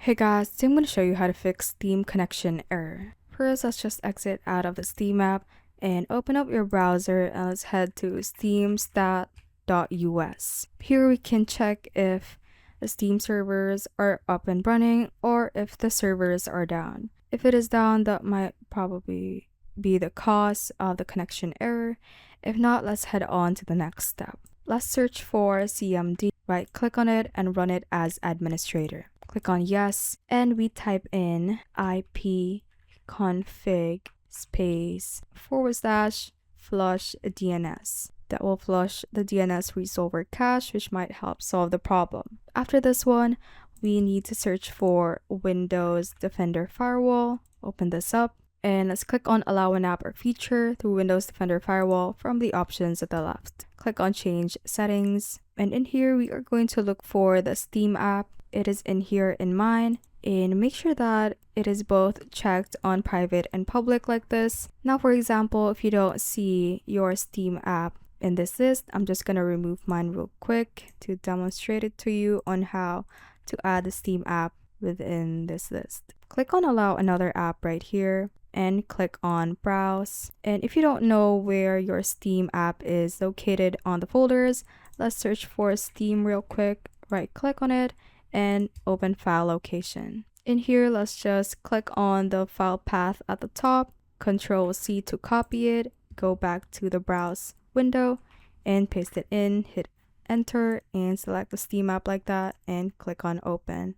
Hey guys, today I'm going to show you how to fix Steam connection error. First, let's just exit out of the Steam app and open up your browser and let's head to steamstat.us. Here we can check if the Steam servers are up and running or if the servers are down. If it is down, that might probably be the cause of the connection error. If not, let's head on to the next step. Let's search for CMD, right click on it and run it as administrator. Click on yes, and we type in ipconfig space / flush DNS. That will flush the DNS resolver cache, which might help solve the problem. After this one, we need to search for Windows Defender Firewall. Open this up, and let's click on Allow an app or feature through Windows Defender Firewall from the options at the left. Click on Change Settings, and in here we are going to look for the Steam app. It is in here in mine, and make sure that it is both checked on private and public like this. Now, for example, if you don't see your Steam app in this list, I'm just going to remove mine real quick to demonstrate it to you on how to add the Steam app within this list. Click on Allow another app right here and click on Browse. And if you don't know where your Steam app is located on the folders, let's search for Steam real quick. Right click on it and open file location. In here, let's just click on the file path at the top, Control C to copy it, go back to the browse window and paste it in, hit enter and select the Steam app like that and click on open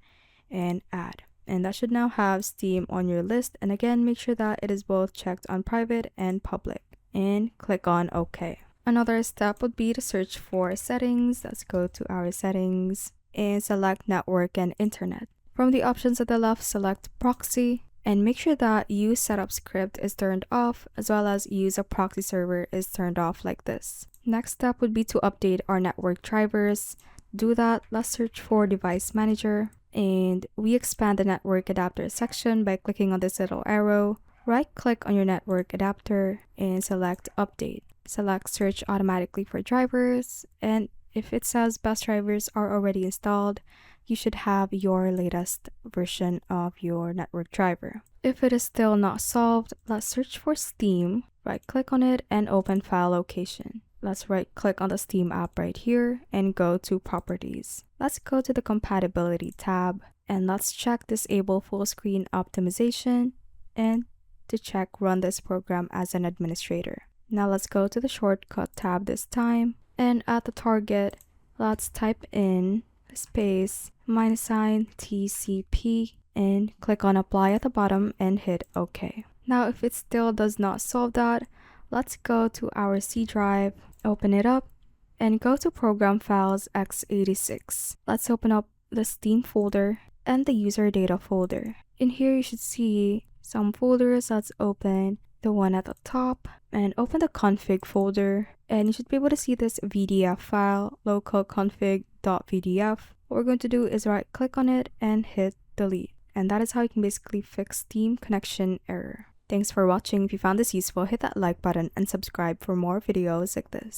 and add. And that should now have Steam on your list, and again make sure that it is both checked on private and public and click on OK. Another step would be to search for settings. Let's go to our settings and select network and internet. From the options at the left, select proxy and make sure that use setup script is turned off, as well as use a proxy server is turned off like this. Next step would be to update our network drivers. Do that, let's search for device manager and we expand the network adapter section by clicking on this little arrow. Right click on your network adapter and select update. Select search automatically for drivers, and if it says best drivers are already installed, you should have your latest version of your network driver. If it is still not solved, let's search for Steam, right click on it and open file location. Let's right click on the Steam app right here and go to properties. Let's go to the compatibility tab and let's check disable full screen optimization and to check run this program as an administrator. Now let's go to the shortcut tab this time. And at the target, let's type in space -TCP and click on apply at the bottom and hit OK. Now if it still does not solve that, let's go to our C drive, open it up, and go to program files x86. Let's open up the Steam folder and the user data folder. In here you should see some folders. Let's open the one at the top and open the config folder, and you should be able to see this VDF file, localconfig.vdf. What we're going to do is right click on it and hit delete, and that is how you can basically fix Steam connection error. Thanks for watching. If you found this useful, hit that like button and subscribe for more videos like this.